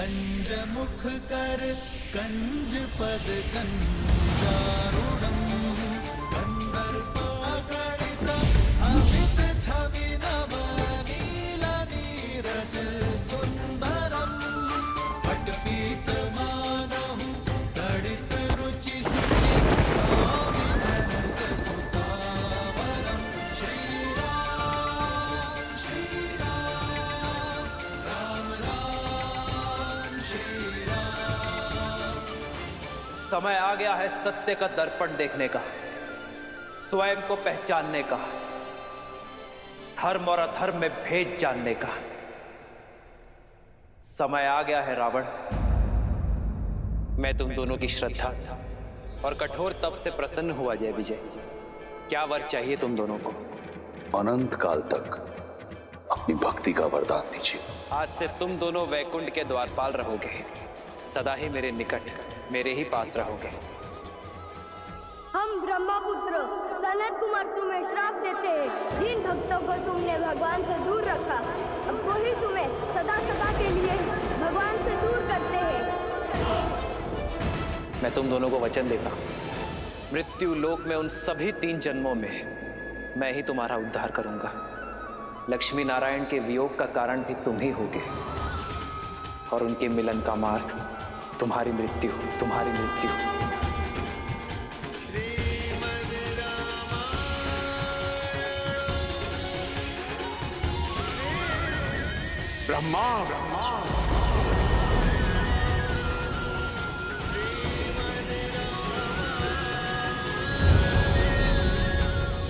कंज मुख कर कंज पद कंजारूढ़म कंदर्पागणित अमित छवि नव नील नीरज सुंदरम पटपीत मानहु तड़ित रुचि सुचि नाभि जनक सुतावरम श्री राम राम राम श्री राम। समय आ गया है सत्य का दर्पण देखने का, स्वयं को पहचानने का, धर्म और अधर्म में भेद जानने का। समय आ गया है रावण, मैं तुम दोनों की श्रद्धा और कठोर तप से प्रसन्न हुआ जय विजय। क्या वर चाहिए तुम दोनों को? अनंत काल तक अपनी भक्ति का वरदान दीजिए। आज से तुम दोनों वैकुंठ के द्वारपाल रहोगे, सदा ही मेरे निकट, मेरे ही पास रहोगे। हम ब्रह्मपुत्र सनत कुमार तुम्हें श्राप देते हैं। जिन भक्तों को तुमने भगवान से दूर रखा, अब वही तुम्हें सदा सदा के लिए भगवान से दूर करते हैं। मैं तुम दोनों को वचन देता हूं, मृत्यु लोक में उन सभी 3 जन्मों में मैं ही तुम्हारा उद्धार करूंगा। लक्ष्मी नारायण के वियोग का कारण भी तुम ही होगे और उनके मिलन का मार्ग तुम्हारी मृत्यु, तुम्हारी मृत्यु। ब्रह्मास्त्र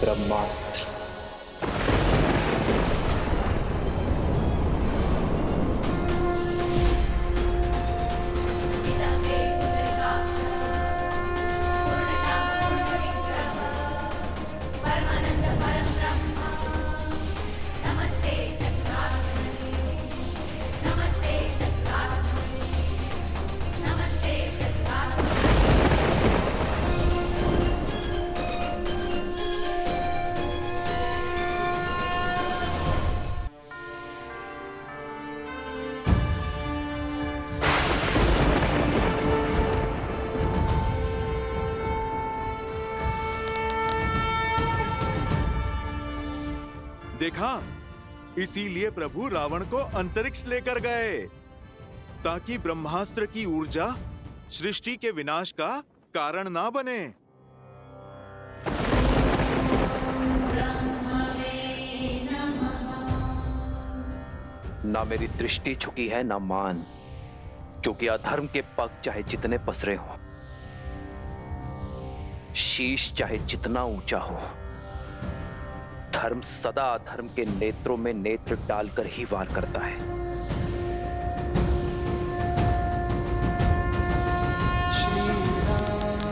ब्रह्मास्त्र। देखा, इसीलिए प्रभु रावण को अंतरिक्ष लेकर गए, ताकि ब्रह्मास्त्र की ऊर्जा सृष्टि के विनाश का कारण ना बने। ना मेरी दृष्टि झुकी है ना मान, क्योंकि अधर्म के पग चाहे जितने पसरे हों, शीश चाहे जितना ऊंचा हो, धर्म सदा अधर्म के नेत्रों में नेत्र डालकर ही वार करता है। श्री राम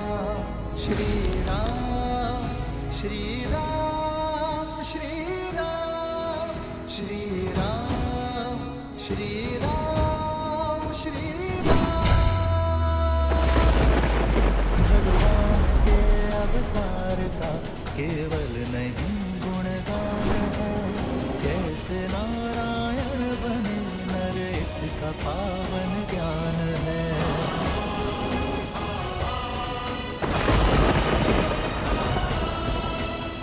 श्री राम श्री राम श्री राम श्री राम श्री राम श्री राम। भगवान के अवतार का केवल नहीं गुणगान है, कैसे नारायण बने नर इसका पावन ज्ञान है।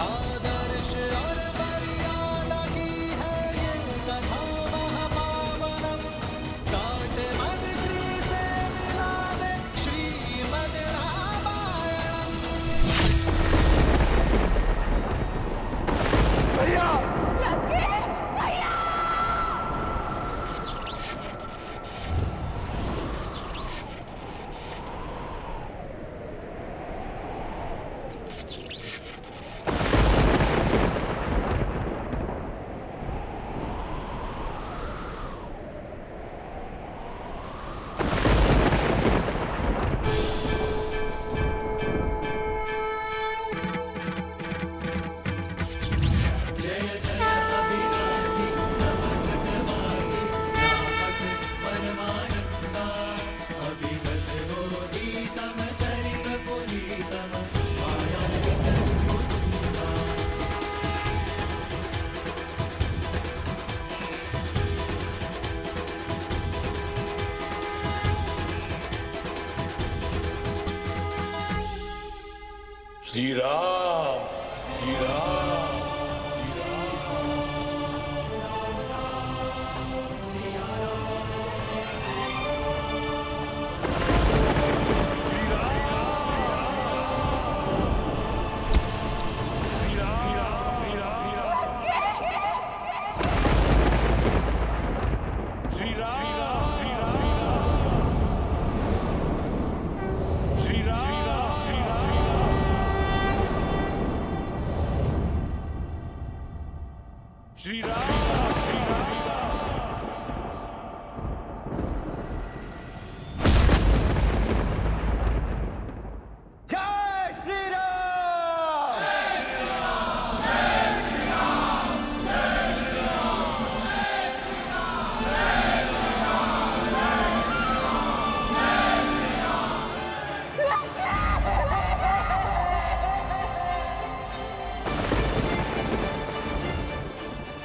आदर्श और मर्यादा की है ये कथा महापावनम, काटे मद श्री से मिला दे श्रीमद रामायणम। लंकेश भैया! श्री राम, श्री राम। श्री राम, जय श्री राम।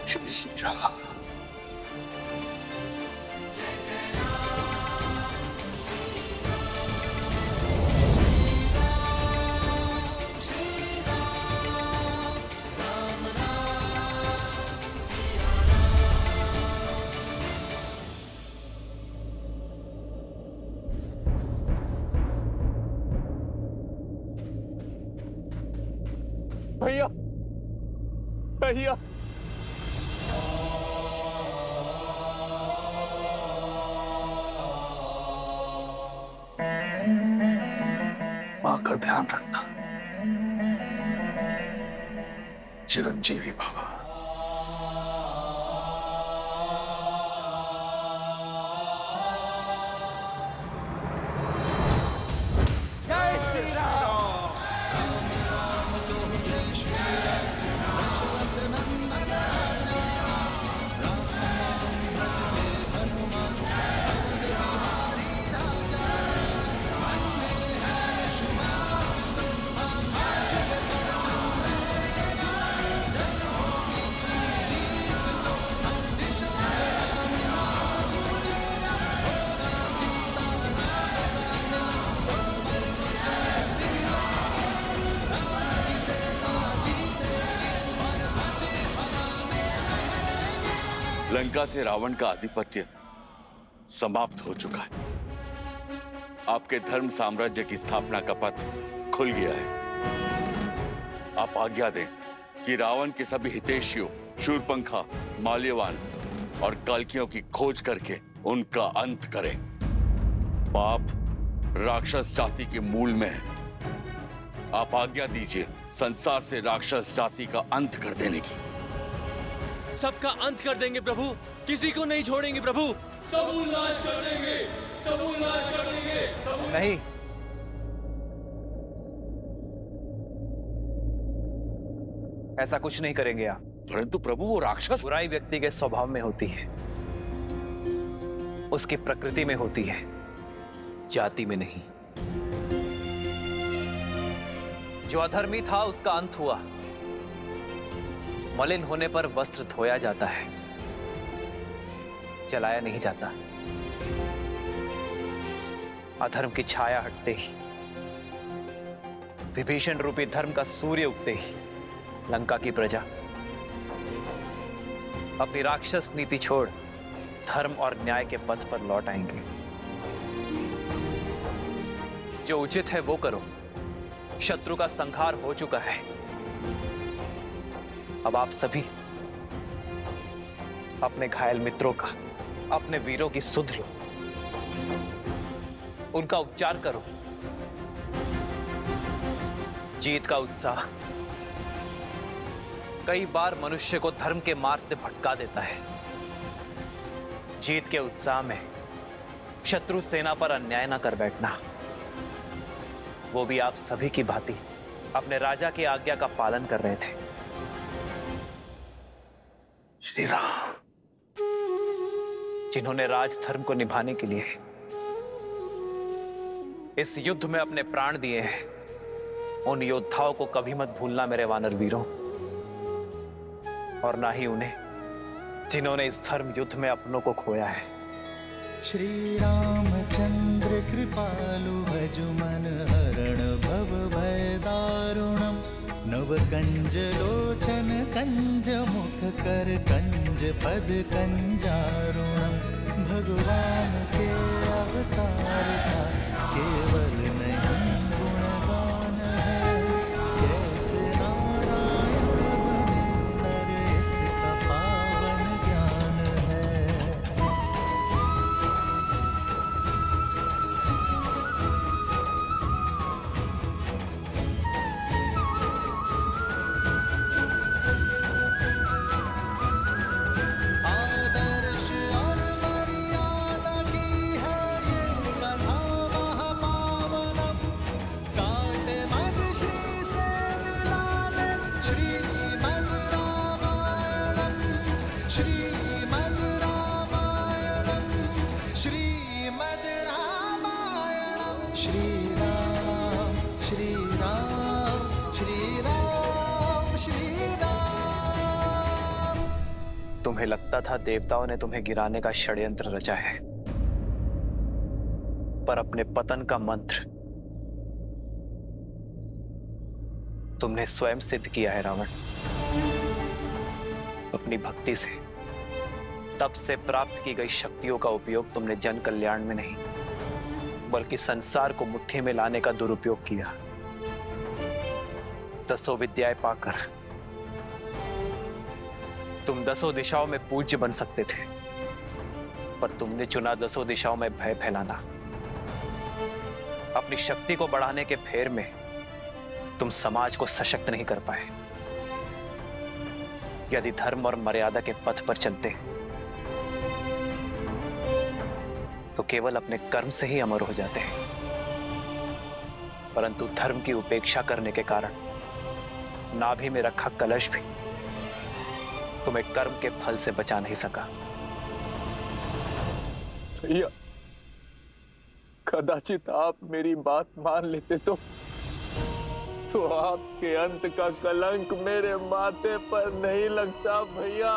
श्री श्री राम। भैया, भैया, मां का ध्यान रखना। चिरंजीवी बाबा। जय श्री राम। लंका से रावण का आधिपत्य समाप्त हो चुका है। आपके धर्म साम्राज्य की स्थापना का पथ खुल गया है। आप आज्ञा दें कि रावण के सभी हितैषियों शूरपंखा, माल्यवान और कल्कियों की खोज करके उनका अंत करें। पाप राक्षस जाति के मूल में है। आप आज्ञा दीजिए संसार से राक्षस जाति का अंत कर देने की। सबका अंत कर देंगे प्रभु, किसी को नहीं छोड़ेंगे प्रभु। समूल नाश कर देंगे, समूल नाश कर देंगे। नहीं, ऐसा कुछ नहीं करेंगे आप। परंतु प्रभु वो राक्षस। बुराई व्यक्ति के स्वभाव में होती है, उसकी प्रकृति में होती है, जाति में नहीं। जो अधर्मी था उसका अंत हुआ। मलिन होने पर वस्त्र धोया जाता है, जलाया नहीं जाता। अधर्म की छाया हटते ही, विभीषण रूपी धर्म का सूर्य उगते ही लंका की प्रजा अपनी राक्षस नीति छोड़ धर्म और न्याय के पथ पर लौट आएंगे। जो उचित है वो करो। शत्रु का संहार हो चुका है। अब आप सभी अपने घायल मित्रों का, अपने वीरों की सुध लो, उनका उपचार करो। जीत का उत्साह कई बार मनुष्य को धर्म के मार्ग से भटका देता है। जीत के उत्साह में शत्रु सेना पर अन्याय न कर बैठना, वो भी आप सभी की भांति अपने राजा की आज्ञा का पालन कर रहे थे। श्री राम। जिन्होंने राज धर्म को निभाने के लिए इस युद्ध में अपने प्राण दिए हैं, उन योद्धाओं को कभी मत भूलना मेरे वानर वीरों, और ना ही उन्हें जिन्होंने इस धर्म युद्ध में अपनों को खोया है। श्री रामचंद्र कृपालु भजु मन हरण भव भय दारुणम नव कंज लोचन कंज मुख कर कंज पद कंजारुणम भगवान के अवतार का केवल नहीं गुणगान है कैसे नारायण बने नर इसका पावन ज्ञान है। आदर्श और मर्यादा की है ये कथा महापावनम काटे मद श्री से मिलाने श्रीमद् रामायणम श्रीमद् रामायणम श्रीमद् रामायणम श्री राम श्री राम श्री राम श्री राम। तुम्हें लगता था देवताओं ने तुम्हें गिराने का षड्यंत्र रचा है, पर अपने पतन का मंत्र तुमने स्वयं सिद्ध किया है रावण। अपनी भक्ति से तब से प्राप्त की गई शक्तियों का उपयोग तुमने जन कल्याण में नहीं बल्कि संसार को मुट्ठी में लाने का दुरुपयोग किया। 10 विद्याएं पाकर तुम 10 दिशाओं में पूज्य बन सकते थे, पर तुमने चुना 10 दिशाओं में भय फैलाना। अपनी शक्ति को बढ़ाने के फेर में तुम समाज को सशक्त नहीं कर पाए। यदि धर्म और मर्यादा के पथ पर चलते तो केवल अपने कर्म से ही अमर हो जाते हैं, परंतु धर्म की उपेक्षा करने के कारण नाभि में रखा कलश भी तुम्हें कर्म के फल से बचा नहीं सका। भैया, कदाचित आप मेरी बात मान लेते तो आपके अंत का कलंक मेरे माथे पर नहीं लगता भैया।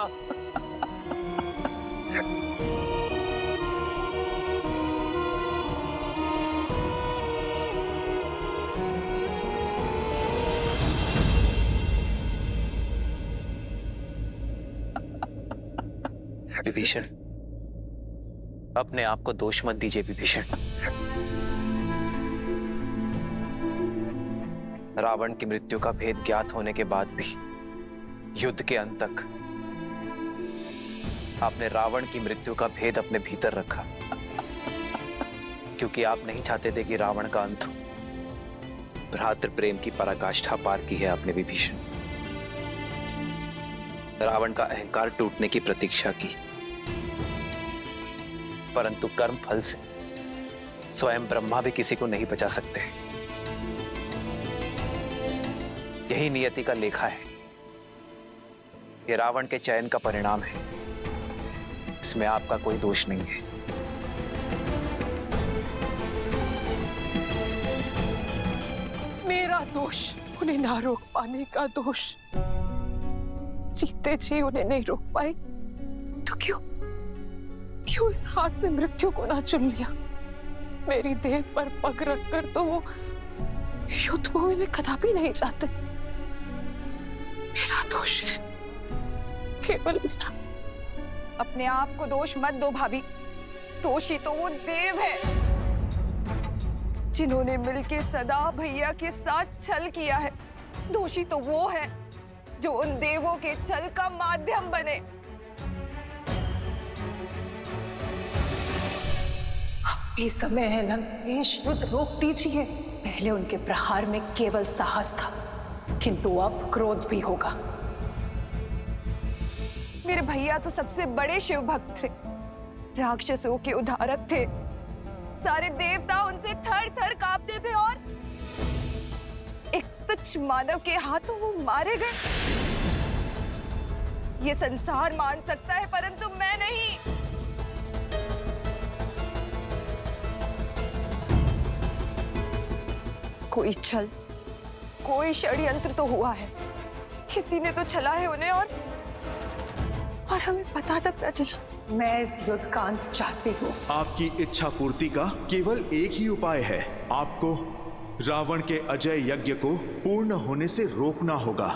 विभीषण, अपने आप को दोष मत दीजिए विभीषण। रावण की मृत्यु का भेद ज्ञात होने के बाद भी युद्ध के अंत तक आपने रावण की मृत्यु का भेद अपने भीतर रखा, क्योंकि आप नहीं चाहते थे कि रावण का अंत हो। भ्रातृ प्रेम की पराकाष्ठा पार की है आपने विभीषण। रावण का अहंकार टूटने की प्रतीक्षा की, परंतु कर्म फल से स्वयं ब्रह्मा भी किसी को नहीं बचा सकते। यही नियति का लेखा है। ये रावण के चयन का परिणाम है, इसमें आपका कोई दोष नहीं है। मेरा दोष उन्हें ना रोक पाने का दोष। जीते जी उन्हें नहीं रोक पाए तो क्यों इस हाथ में मृत्यु को ना चुन लिया? मेरी देह पर पग रखकर तो वो युद्ध भूमि में कदापि नहीं जाते। मेरा दोष है, केवल मेरा। अपने आप को दोष मत दो भाभी। दोषी तो वो देव है जिन्होंने मिलके सदा भैया के साथ छल किया है। दोषी तो वो है जो उन देवों के छल का माध्यम बने। अभी समय है लंकेश, युद्ध रोक दीजिए। पहले उनके प्रहार में केवल साहस था, किंतु अब क्रोध भी होगा। मेरे भैया तो सबसे बड़े शिव भक्त थे, राक्षसों के उद्धारक थे। सारे देवता उनसे थर थर कांपते थे और एक तुच्छ मानव के हाथों वो मारे गए। ये संसार मान सकता है, परंतु मैं नहीं। कोई छल, कोई षड्यंत्र तो हुआ है। किसी ने तो छला है उन्हें और हमें पता तक न चला। मैं इस युद्ध का अंत चाहती हूँ। आपकी इच्छा पूर्ति का केवल एक ही उपाय है। आपको रावण के अजय यज्ञ को पूर्ण होने से रोकना होगा।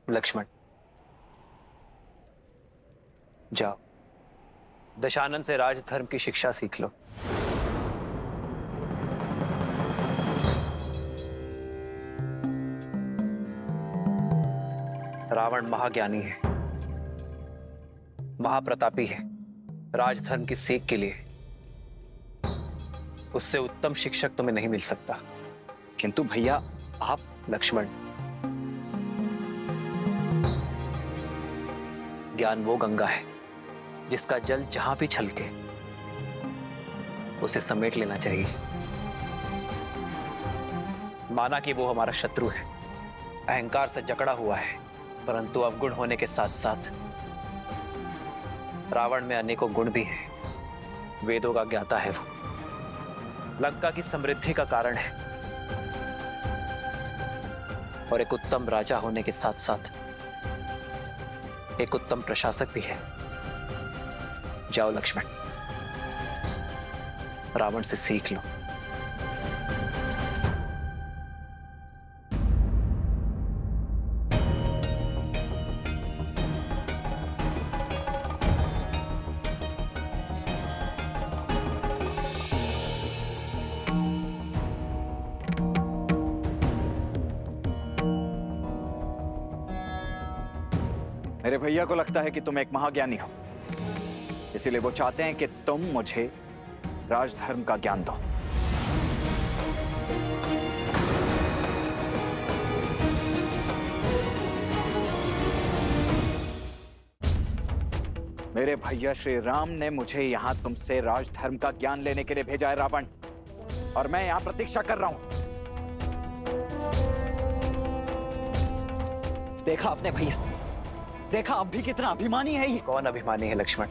लक्ष्मण, जाओ दशानन से राजधर्म की शिक्षा सीख लो। रावण महाज्ञानी है, महाप्रतापी है। राजधर्म की सीख के लिए उससे उत्तम शिक्षक तुम्हें नहीं मिल सकता। किंतु भैया आप। लक्ष्मण, ज्ञान वो गंगा है जिसका जल जहां भी छलके उसे समेट लेना चाहिए। माना कि वो हमारा शत्रु है, अहंकार से जकड़ा हुआ है, परंतु अवगुण होने के साथ साथ रावण में अनेकों गुण भी हैं। वेदों का ज्ञाता है वो, लंका की समृद्धि का कारण है और एक उत्तम राजा होने के साथ साथ एक उत्तम प्रशासक भी है। जाओ लक्ष्मण, रावण से सीख लो। मेरे भैया को लगता है कि तुम एक महाज्ञानी हो, इसीलिए वो चाहते हैं कि तुम मुझे राजधर्म का ज्ञान दो। मेरे भैया श्री राम ने मुझे यहां तुमसे राजधर्म का ज्ञान लेने के लिए भेजा है रावण, और मैं यहां प्रतीक्षा कर रहा हूं। देखा आपने भैया, देखा अब भी कितना अभिमानी है ये। कौन अभिमानी है लक्ष्मण?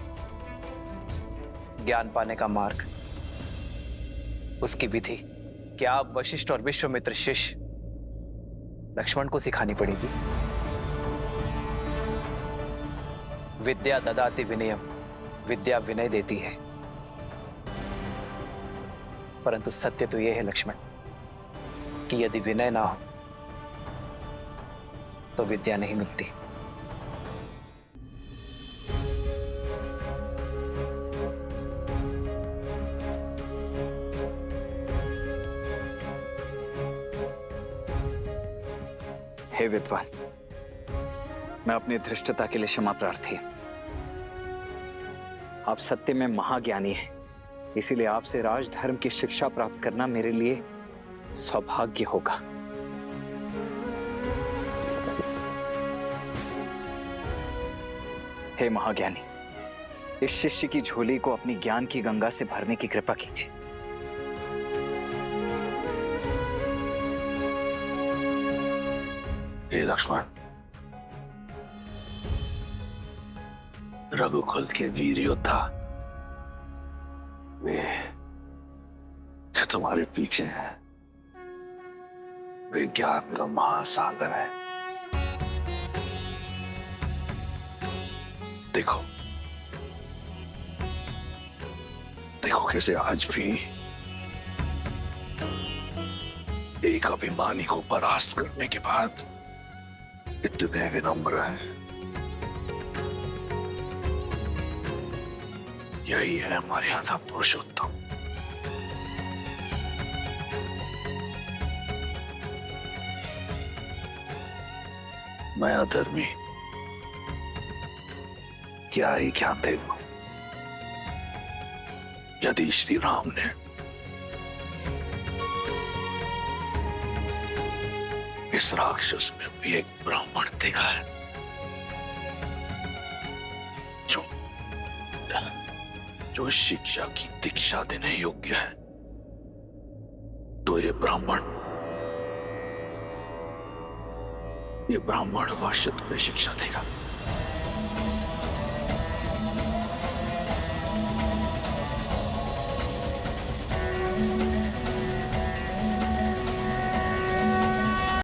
ज्ञान पाने का मार्ग, उसकी विधि क्या आप वशिष्ठ और विश्वामित्र शिष्य लक्ष्मण को सिखानी पड़ेगी। विद्या ददाति विनयम, विद्या विनय देती है, परंतु सत्य तो यह है लक्ष्मण कि यदि विनय ना हो तो विद्या नहीं मिलती। हे विद्वान, मैं अपनी धृष्टता के लिए क्षमा प्रार्थी। आप सत्य में महाज्ञानी हैं, इसीलिए आपसे राजधर्म की शिक्षा प्राप्त करना मेरे लिए सौभाग्य होगा। हे महाज्ञानी, इस शिष्य की झोली को अपनी ज्ञान की गंगा से भरने की कृपा कीजिए। हे लक्ष्मण, रघुकुल के वीर योद्धा, वे जो तुम्हारे पीछे हैं, वे ज्ञान का महासागर है। देखो देखो कैसे आज भी एक अभिमानी को परास्त करने के बाद इतने विनम्र हैं। यही है हमारे यहाँ पुरुषोत्तम। मैं अधर्मी क्या ही ज्ञान दे दूं। यदि श्री राम ने इस राक्षस में भी एक ब्राह्मण देखा है जो शिक्षा की दीक्षा देने योग्य है, तो ये ब्राह्मण अवश्य तुम्हें शिक्षा देगा।